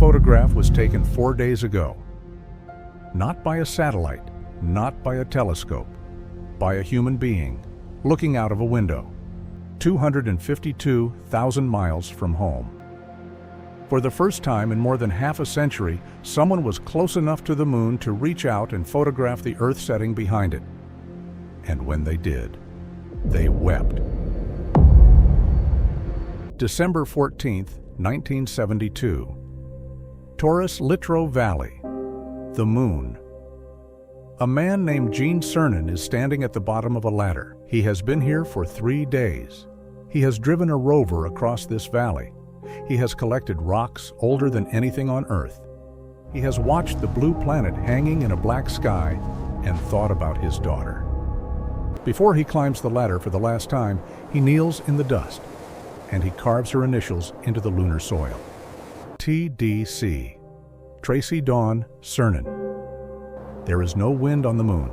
photograph was taken 4 days ago. Not by a satellite, not by a telescope, by a human being looking out of a window, 252,000 miles from home. For the first time in more than half a century, someone was close enough to the moon to reach out and photograph the Earth setting behind it. And when they did, they wept. December 14th, 1972. Taurus Littrow Valley, the moon. A man named Cernan is standing at the bottom of a ladder. He has been here for 3 days. He has driven a rover across this valley. He has collected rocks older than anything on Earth. He has watched the blue planet hanging in a black sky and thought about his daughter. Before he climbs the ladder for the last time, he kneels in the dust and he carves her initials into the lunar soil. TDC, Tracy Dawn Cernan. There is no wind on the moon.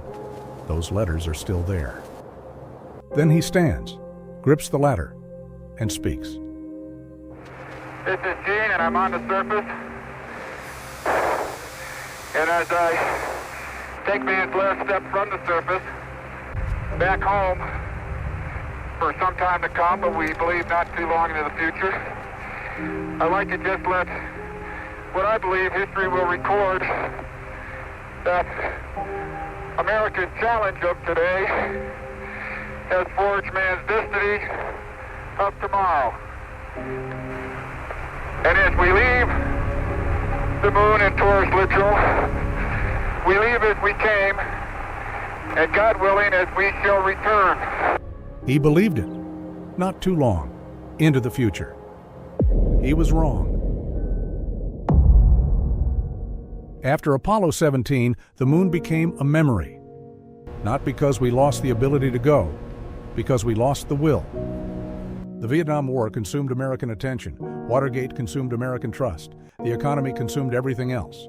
Those letters are still there. Then he stands, grips the ladder, and speaks. This is Gene, and I'm on the surface. And as I take man's last step from the surface, back home for some time to come, but we believe not too long into the future, I'd like to just let what I believe history will record, that America's challenge of today has forged man's destiny of tomorrow. And as we leave the moon in Taurus Littrow, we leave as we came, and God willing, as we shall return. He believed it. Not too long into the future. He was wrong. After Apollo 17, the moon became a memory. Not because we lost the ability to go, because we lost the will. The Vietnam War consumed American attention. Watergate consumed American trust. The economy consumed everything else.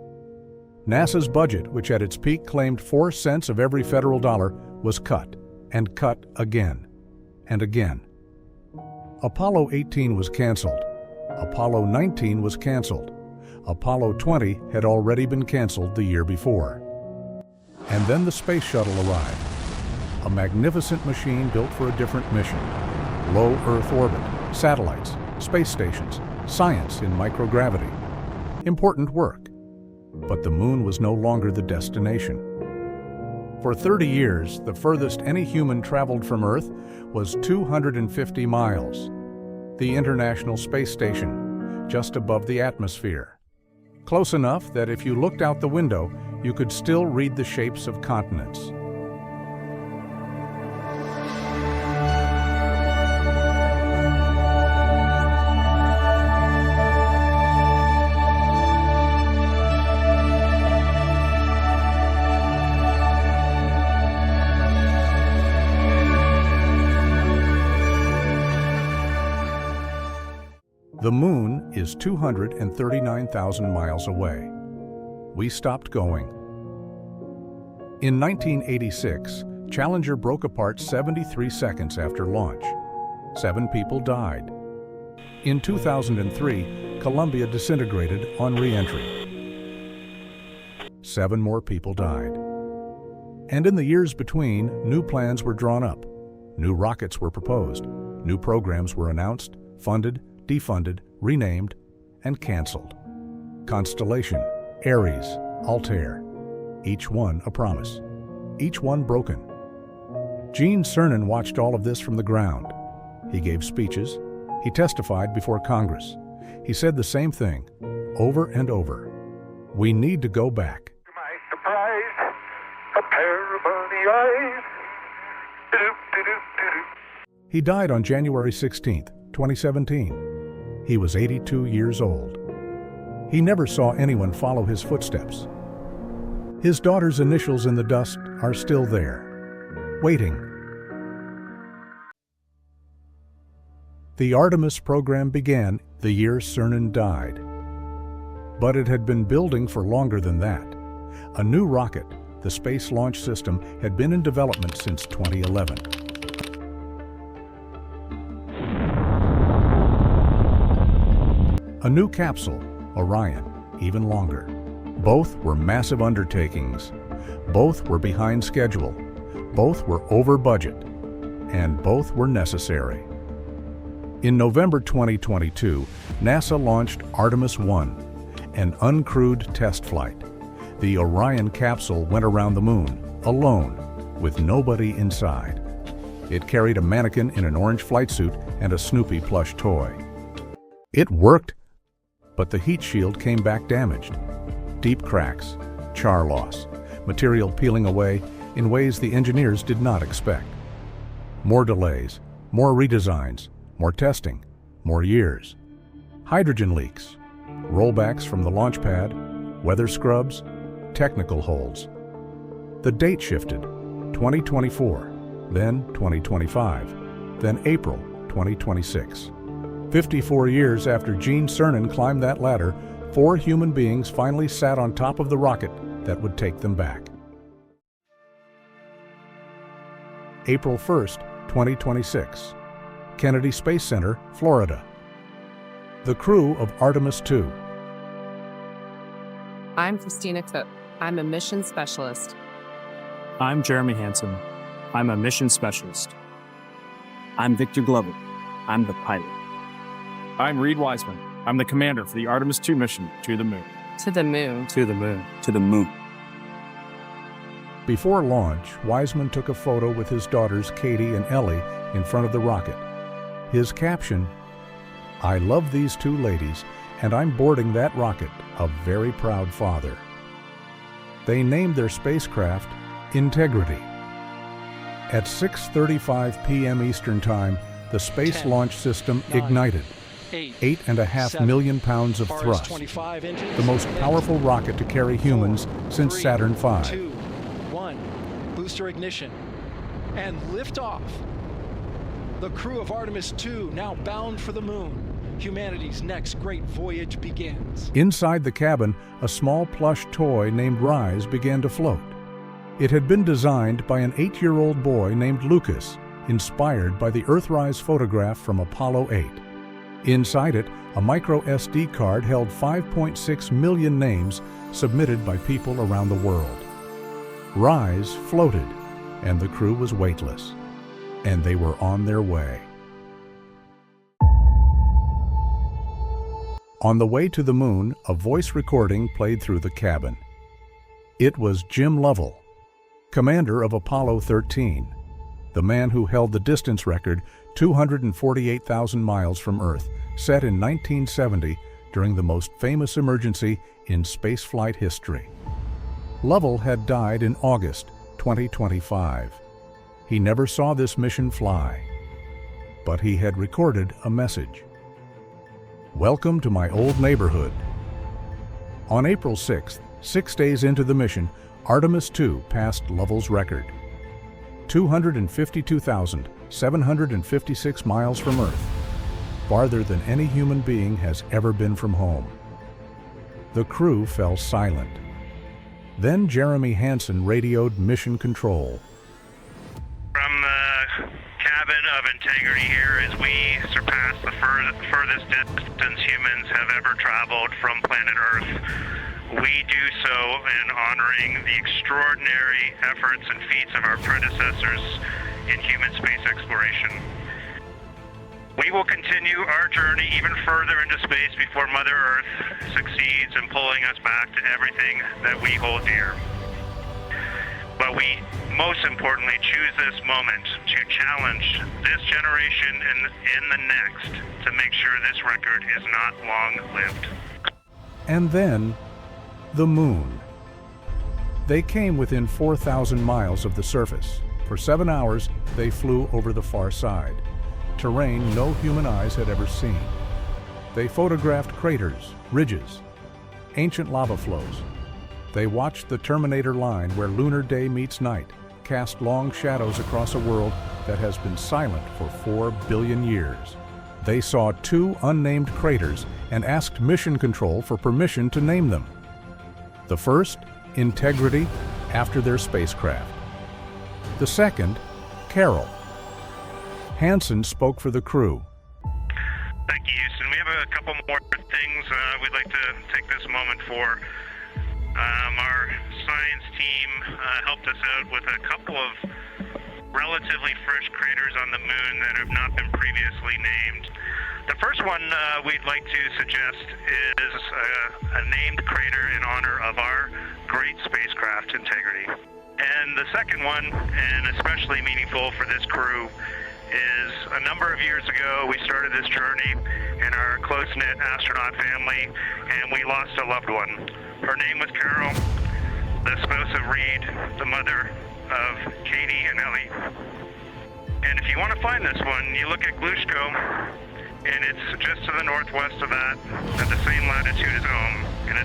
NASA's budget, which at its peak claimed 4 cents of every federal dollar, was cut, and cut again, and again. Apollo 18 was canceled. Apollo 19 was canceled. Apollo 20 had already been canceled the year before. And then the space shuttle arrived. A magnificent machine built for a different mission. Low Earth orbit, satellites, space stations, science in microgravity. Important work. But the moon was no longer the destination. For 30 years, the furthest any human traveled from Earth was 250 miles. The International Space Station, just above the atmosphere. Close enough that if you looked out the window, you could still read the shapes of continents. The moon is 239,000 miles away. We stopped going. In 1986, Challenger broke apart 73 seconds after launch. 7 people died. In 2003, Columbia disintegrated on re-entry. 7 more people died. And in the years between, new plans were drawn up. New rockets were proposed. New programs were announced, funded, defunded, renamed, and canceled. Constellation, Ares, Altair, each one a promise, each one broken. Cernan watched all of this from the ground. He gave speeches, he testified before Congress. He said the same thing, over and over. We need to go back. To my surprise, a pair of bunny eyes. He died on January 16th, 2017. He was 82 years old. He never saw anyone follow his footsteps. His daughter's initials in the dust are still there, waiting. The Artemis program began the year Cernan died. But it had been building for longer than that. A new rocket, the Space Launch System, had been in development since 2011. A new capsule, Orion, even longer. Both were massive undertakings. Both were behind schedule. Both were over budget. And both were necessary. In November 2022, NASA launched Artemis 1, an uncrewed test flight. The Orion capsule went around the moon, alone, with nobody inside. It carried a mannequin in an orange flight suit and a Snoopy plush toy. It worked, but the heat shield came back damaged. Deep cracks, char loss, material peeling away in ways the engineers did not expect. More delays, more redesigns, more testing, more years. Hydrogen leaks, rollbacks from the launch pad, weather scrubs, technical holds. The date shifted, 2024, then 2025, then April 2026. 54 years after Gene Cernan climbed that ladder, 4 human beings finally sat on top of the rocket that would take them back. April 1st, 2026, Kennedy Space Center, Florida. The crew of Artemis 2. I'm Christina Koch. I'm a mission specialist. I'm Jeremy Hansen. I'm a mission specialist. I'm Victor Glover. I'm the pilot. I'm Reid Wiseman. I'm the commander for the Artemis 2 mission to the moon. To the moon. To the moon. To the moon. Before launch, Wiseman took a photo with his daughters Katie and Ellie in front of the rocket. His caption, "I love these 2 ladies, and I'm boarding that rocket, a very proud father." They named their spacecraft Integrity. At 6:35 p.m. Eastern Time, the Space Launch System ignited. 8.5 million pounds of thrust, the most powerful rocket to carry humans since Saturn V. 2, 1, booster ignition, and liftoff. The crew of Artemis 2 now bound for the moon. Humanity's next great voyage begins. Inside the cabin, a small plush toy named Rise began to float. It had been designed by an 8-year-old boy named Lucas, inspired by the Earthrise photograph from Apollo 8. Inside it, a micro SD card held 5.6 million names submitted by people around the world. Rise floated, and the crew was weightless, and they were on their way. On the way to the moon, a voice recording played through the cabin. It was Jim Lovell, commander of Apollo 13, the man who held the distance record 248,000 miles from Earth, set in 1970 during the most famous emergency in spaceflight history. Lovell had died in August 2025. He never saw this mission fly, but he had recorded a message. "Welcome to my old neighborhood." On April 6th, 6 days into the mission, Artemis 2 passed Lovell's record. 252,756 miles from Earth, farther than any human being has ever been from home. The crew fell silent. Then Jeremy Hansen radioed mission control. From the cabin of Integrity here, as we surpass the furthest distance humans have ever traveled from planet Earth, we do so in honoring the extraordinary efforts and feats of our predecessors in human space exploration. We will continue our journey even further into space before Mother Earth succeeds in pulling us back to everything that we hold dear. But we most importantly choose this moment to challenge this generation and in the next to make sure this record is not long-lived. And then, the moon. They came within 4,000 miles of the surface. For 7 hours, they flew over the far side, terrain no human eyes had ever seen. They photographed craters, ridges, ancient lava flows. They watched the Terminator line where lunar day meets night, cast long shadows across a world that has been silent for 4 billion years. They saw 2 unnamed craters and asked Mission Control for permission to name them. The first, Integrity, after their spacecraft. The second, Carol. Hansen spoke for the crew. Thank you, Houston. We have a couple more things we'd like to take this moment for. Our science team helped us out with a couple of relatively fresh craters on the moon that have not been previously named. The first one we'd like to suggest is a named crater in honor of our great spacecraft integrity. And the second one, and especially meaningful for this crew, is a number of years ago we started this journey in our close-knit astronaut family, and we lost a loved one. Her name was Carol, the spouse of Reid, the mother of Katie and Ellie. And if you want to find this one, you look at Glushko, and it's just to the northwest of that, at the same latitude as home, and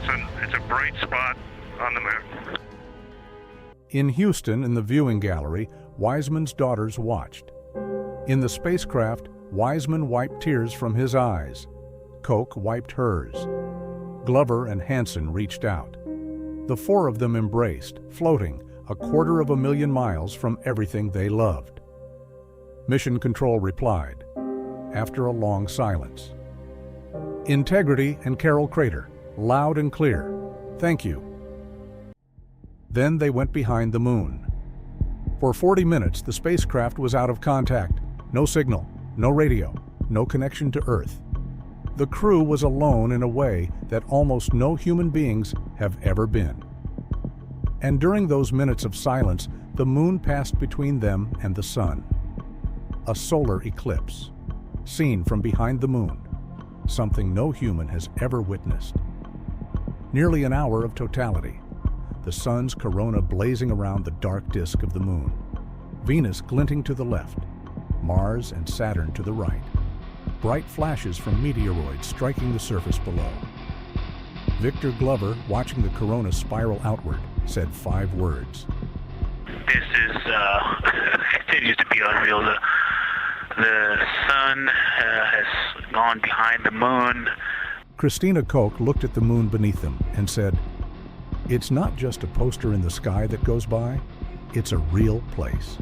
it's a bright spot on the moon. In Houston, in the viewing gallery, Wiseman's daughters watched. In the spacecraft, Wiseman wiped tears from his eyes. Koch wiped hers. Glover and Hansen reached out. The four of them embraced, floating 250,000 miles from everything they loved. Mission Control replied, after a long silence. Integrity and Carol Crater, loud and clear. Thank you. Then they went behind the moon. For 40 minutes, the spacecraft was out of contact. No signal, no radio, no connection to Earth. The crew was alone in a way that almost no human beings have ever been. And during those minutes of silence, the moon passed between them and the sun. A solar eclipse, seen from behind the moon, something no human has ever witnessed. Nearly an hour of totality, the sun's corona blazing around the dark disk of the moon, Venus glinting to the left, Mars and Saturn to the right, bright flashes from meteoroids striking the surface below. Victor Glover, watching the corona spiral outward, said 5 words. This is continues to be unreal. The sun has gone behind the moon. Christina Koch looked at the moon beneath them and said, "It's not just a poster in the sky that goes by, it's a real place."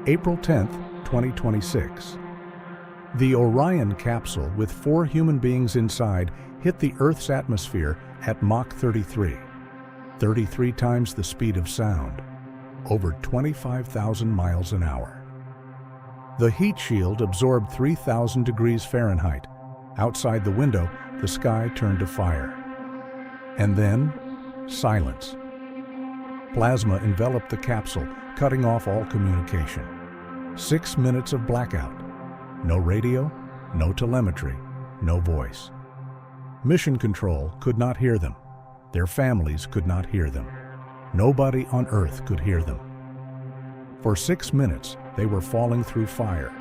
April 10th, 2026. The Orion capsule with 4 human beings inside hit the Earth's atmosphere at Mach 33, 33 times the speed of sound, over 25,000 miles an hour. The heat shield absorbed 3,000 degrees Fahrenheit. Outside the window, the sky turned to fire. And then, silence. Plasma enveloped the capsule, cutting off all communication. 6 minutes of blackout. No radio, no telemetry, no voice. Mission Control could not hear them. Their families could not hear them. Nobody on Earth could hear them. For 6 minutes, they were falling through fire,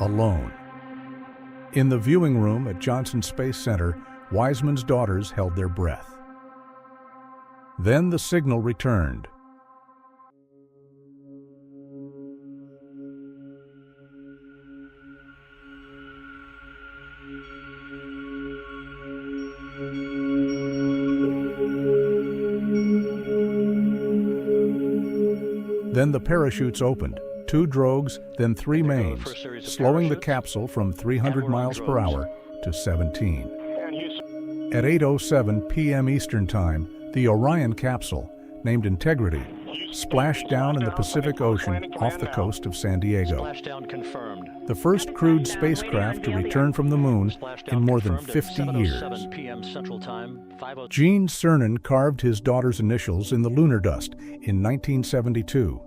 alone. In the viewing room at Johnson Space Center, Wiseman's daughters held their breath. Then the signal returned. Then the parachutes opened, 2 drogues, then 3 mains, slowing the capsule from 300 miles per hour to 17. At 8:07 p.m. Eastern Time, the Orion capsule, named Integrity, splashed down in the Pacific Ocean off the coast of San Diego. The first crewed spacecraft to return from the moon in more than 50 years. Gene Cernan carved his daughter's initials in the lunar dust in 1972.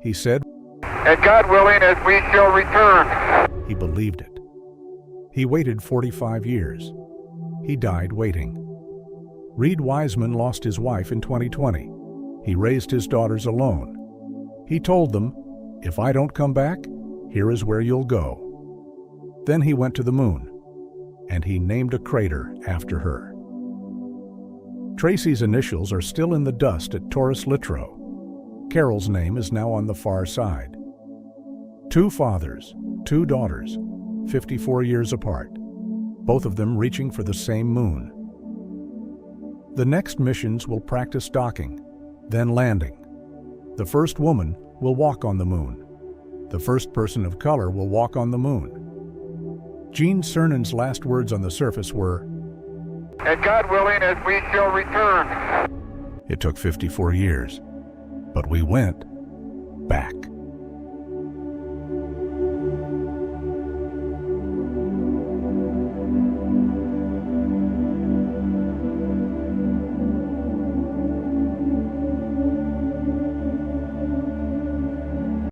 He said, "And God willing, as we shall return." He believed it. He waited 45 years. He died waiting. Reid Wiseman lost his wife in 2020. He raised his daughters alone. He told them, "If I don't come back, here is where you'll go." Then he went to the moon, and he named a crater after her. Tracy's initials are still in the dust at Taurus Littrow. Carol's name is now on the far side. 2 fathers, 2 daughters, 54 years apart, both of them reaching for the same moon. The next missions will practice docking, then landing. The first woman will walk on the moon. The first person of color will walk on the moon. Gene Cernan's last words on the surface were, "And God willing, as we shall return." "It took 54 years, but we went back."